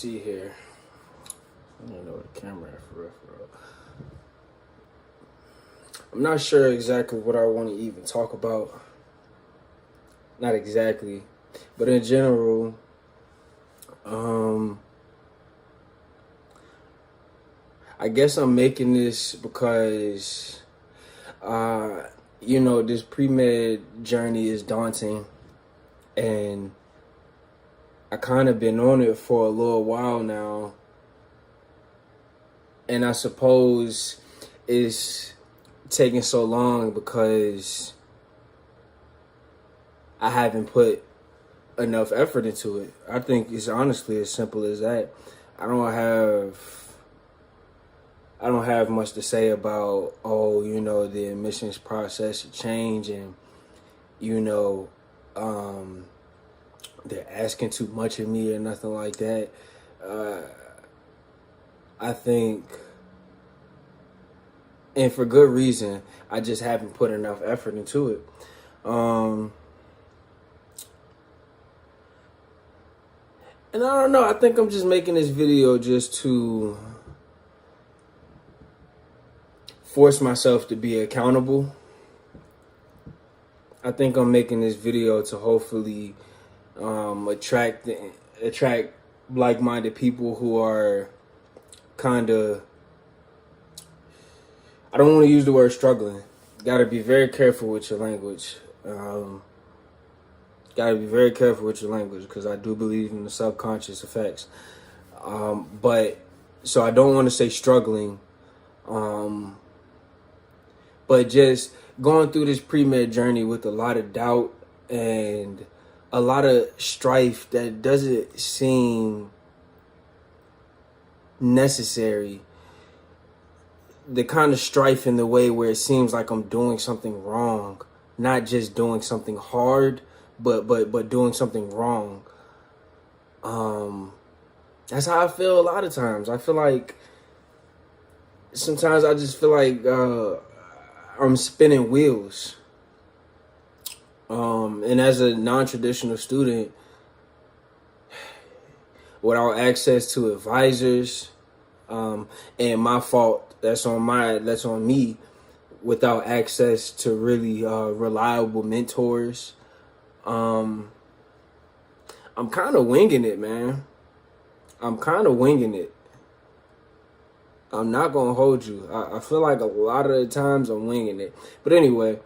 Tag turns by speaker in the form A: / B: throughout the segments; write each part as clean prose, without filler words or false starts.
A: see here. I don't know where the camera at for real. I'm not sure exactly what I want to even talk about. Not exactly, but in general, I guess I'm making this because, this pre-med journey is daunting, and I kind of been on it for a little while now, and I suppose it's taking so long because I haven't put enough effort into it. I think it's honestly as simple as that. I don't have much to say about, the admissions process change and, they're asking too much of me or nothing like that. I think, and for good reason, I just haven't put enough effort into it. And I don't know, I think I'm just making this video just to force myself to be accountable. I think I'm making this video to hopefully attract like-minded people who are kind of, I don't want to use the word struggling. Got to be very careful with your language. Got to be very careful with your language because I do believe in the subconscious effects. But so I don't want to say struggling. But just going through this pre-med journey with a lot of doubt and a lot of strife that doesn't seem necessary. The kind of strife in the way where it seems like I'm doing something wrong, not just doing something hard, but doing something wrong. That's how I feel a lot of times. I feel like sometimes I just feel like I'm spinning wheels. And as a non-traditional student, without access to advisors, and my fault, that's on me, without access to really reliable mentors, I'm kind of winging it, man. I'm kind of winging it. I'm not going to hold you. I feel like a lot of the times I'm winging it. But anyway,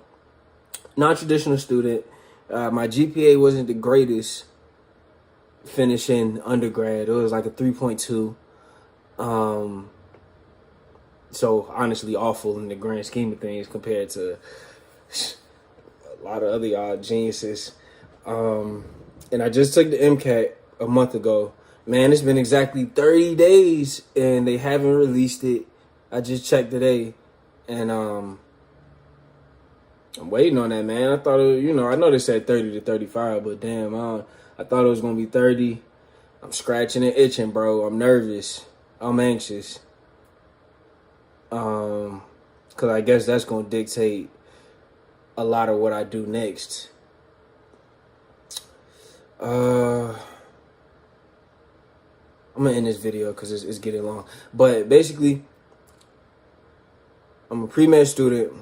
A: non-traditional student. My GPA wasn't the greatest finishing undergrad. It was like a 3.2. So honestly awful in the grand scheme of things compared to a lot of other geniuses. And I just took the MCAT a month ago. Man, it's been exactly 30 days and they haven't released it. I just checked today and I'm waiting on that, man. I thought it, I know they said 30 to 35, but damn, I thought it was going to be 30. I'm scratching and itching, bro. I'm nervous. I'm anxious. Because I guess that's going to dictate a lot of what I do next. I'm going to end this video because it's getting long. But basically, I'm a pre-med student.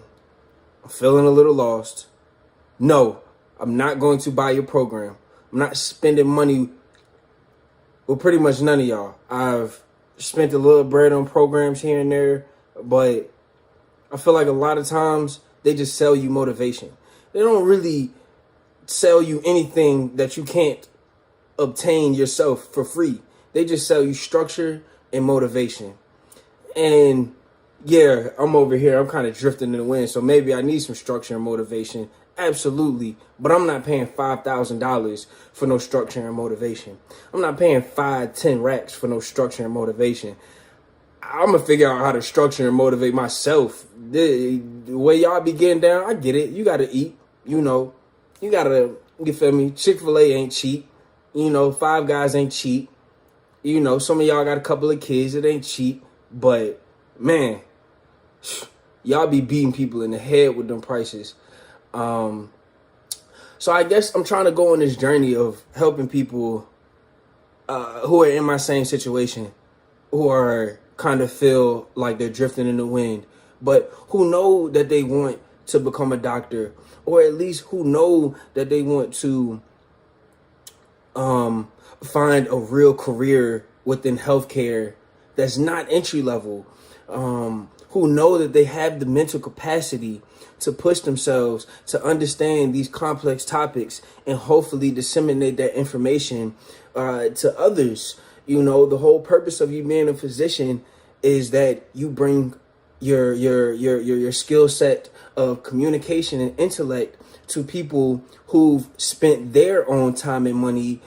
A: I'm feeling a little lost. No, I'm not going to buy your program. I'm not spending money with pretty much none of y'all. I've spent a little bread on programs here and there, but I feel like a lot of times they just sell you motivation. They don't really sell you anything that you can't obtain yourself for free. They just sell you structure and motivation. And yeah, I'm over here. I'm kind of drifting in the wind. So maybe I need some structure and motivation. Absolutely. But I'm not paying $5,000 for no structure and motivation. I'm not paying 5-10 racks for no structure and motivation. I'm going to figure out how to structure and motivate myself. The way y'all be getting down, I get it. You got to eat, you got to, you feel me? Chick-fil-A ain't cheap. Five Guys ain't cheap. Some of y'all got a couple of kids. It ain't cheap. But, man, y'all be beating people in the head with them prices. So I guess I'm trying to go on this journey of helping people who are in my same situation, who are kind of feel like they're drifting in the wind, but who know that they want to become a doctor, or at least who know that they want to find a real career within healthcare that's not entry level, who know that they have the mental capacity to push themselves to understand these complex topics and hopefully disseminate that information to others. You know, the whole purpose of you being a physician is that you bring your skill set of communication and intellect to people who've spent their own time and money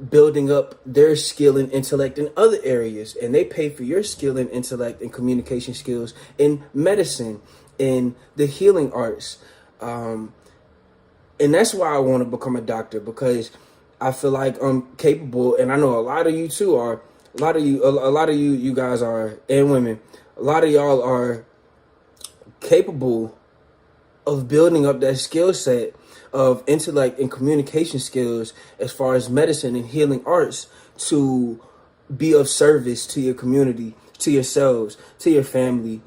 A: building up their skill and intellect in other areas, and they pay for your skill and intellect and communication skills in medicine, in the healing arts, and that's why I want to become a doctor, because I feel like I'm capable, and I know a lot of you too are. A lot of you guys are, and women. A lot of y'all are capable of building up that skill set of intellect and communication skills as far as medicine and healing arts to be of service to your community, to yourselves, to your family.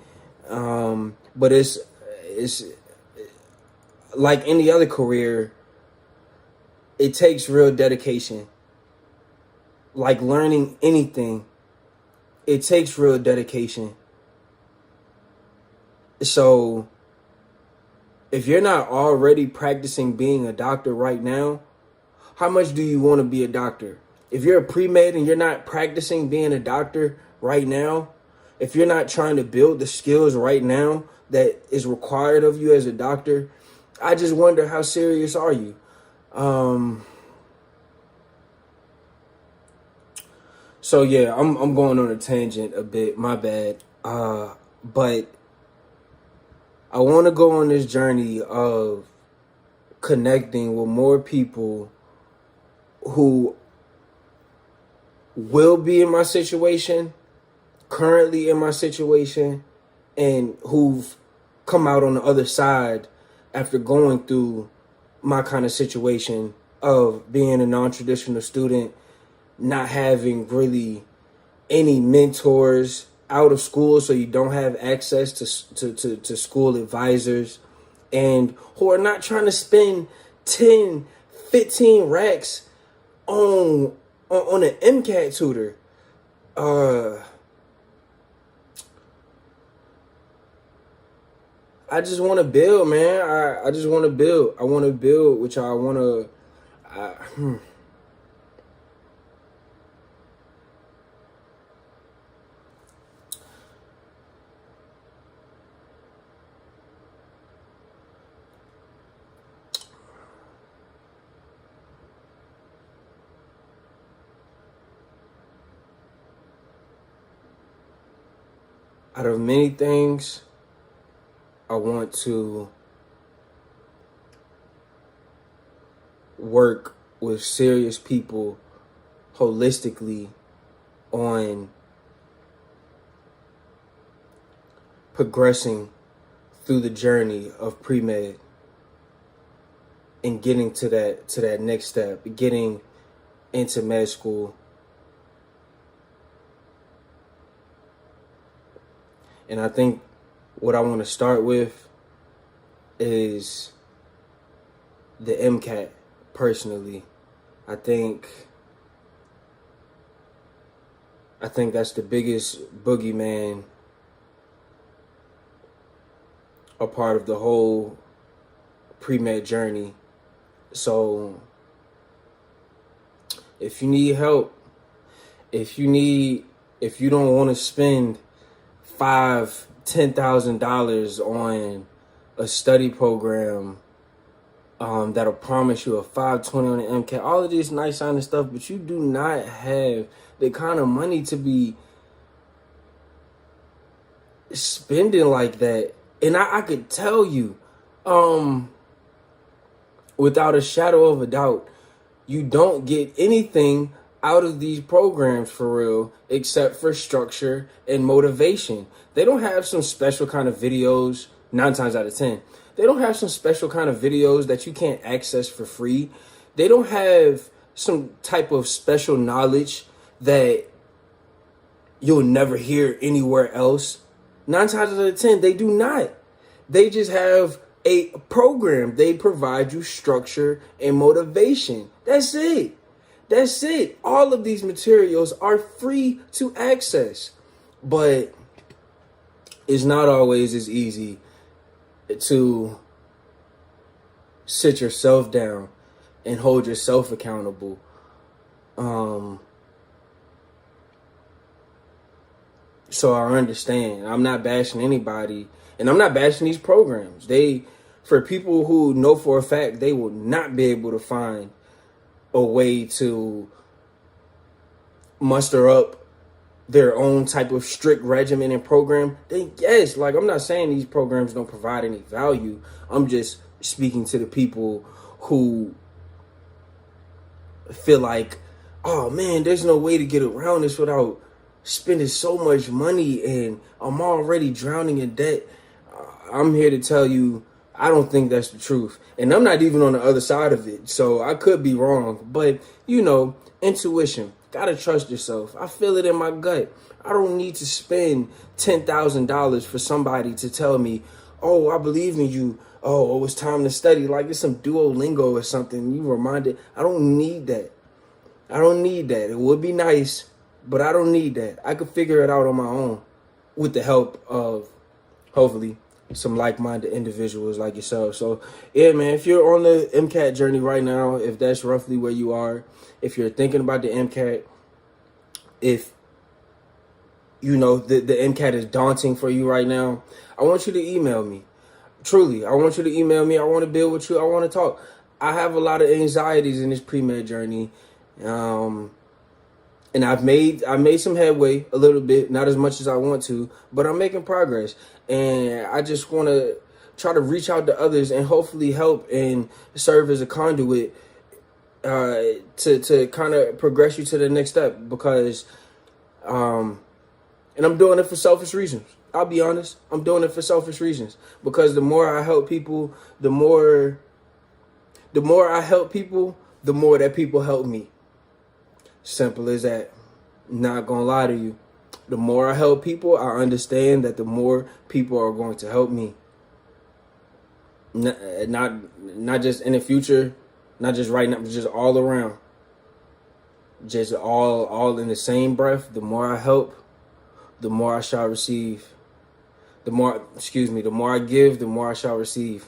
A: But it's like any other career, it takes real dedication. Like learning anything, it takes real dedication. So if you're not already practicing being a doctor right now, how much do you want to be a doctor? If you're a pre-med and you're not practicing being a doctor right now, if you're not trying to build the skills right now that is required of you as a doctor, I just wonder, how serious are you? So yeah, I'm going on a tangent a bit, my bad. But I want to go on this journey of connecting with more people who will be in my situation, currently in my situation, and who've come out on the other side after going through my kind of situation of being a non-traditional student, not having really any mentors out of school, so you don't have access to school advisors, and who are not trying to spend 10, 15 racks on an MCAT tutor. I just want to build, man. I just want to build. I want to build, which I want to. Out of many things, I want to work with serious people holistically on progressing through the journey of pre-med and getting to that next step, getting into med school. And I think what I want to start with is the MCAT, personally. I think that's the biggest boogeyman a part of the whole pre-med journey. So if you need help, if you don't want to spend $5,000-$10,000 on a study program that'll promise you a 520 on the MCAT, all of this nice sounding stuff, but you do not have the kind of money to be spending like that. And I could tell you, without a shadow of a doubt, you don't get anything out of these programs for real, except for structure and motivation. They don't have some special kind of videos, 9 times out of 10. They don't have some special kind of videos that you can't access for free. They don't have some type of special knowledge that you'll never hear anywhere else. 9 times out of 10, they do not. They just have a program. They provide you structure and motivation. That's it. That's it. All of these materials are free to access. But it's not always as easy to sit yourself down and hold yourself accountable. So I understand. I'm not bashing anybody, and I'm not bashing these programs. For people who know for a fact they will not be able to find a way to muster up their own type of strict regimen and program, then yes, like, I'm not saying these programs don't provide any value. I'm just speaking to the people who feel like, oh man, there's no way to get around this without spending so much money and I'm already drowning in debt. I'm here to tell you, I don't think that's the truth. And I'm not even on the other side of it, so I could be wrong. But, intuition. Gotta trust yourself. I feel it in my gut. I don't need to spend $10,000 for somebody to tell me, oh, I believe in you. Oh, it's time to study. Like it's some Duolingo or something. You reminded. I don't need that. I don't need that. It would be nice, but I don't need that. I could figure it out on my own with the help of, hopefully, some like-minded individuals like yourself. So, yeah, man, if you're on the MCAT journey right now, if that's roughly where you are, if you're thinking about the MCAT, if, the MCAT is daunting for you right now, I want you to email me. Truly, I want you to email me. I want to build with you. I want to talk. I have a lot of anxieties in this pre-med journey. And I made some headway a little bit, not as much as I want to, but I'm making progress. And I just want to try to reach out to others and hopefully help and serve as a conduit to kind of progress you to the next step. Because, and I'm doing it for selfish reasons. I'll be honest. I'm doing it for selfish reasons. Because the more I help people, the more I help people, the more that people help me. Simple as that. Not gonna lie to you. The more I help people, I understand that the more people are going to help me. Not just in the future, not just right now, but just all around. Just all in the same breath. The more I help, the more I shall receive. The more I give, the more I shall receive.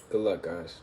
A: Good luck, guys.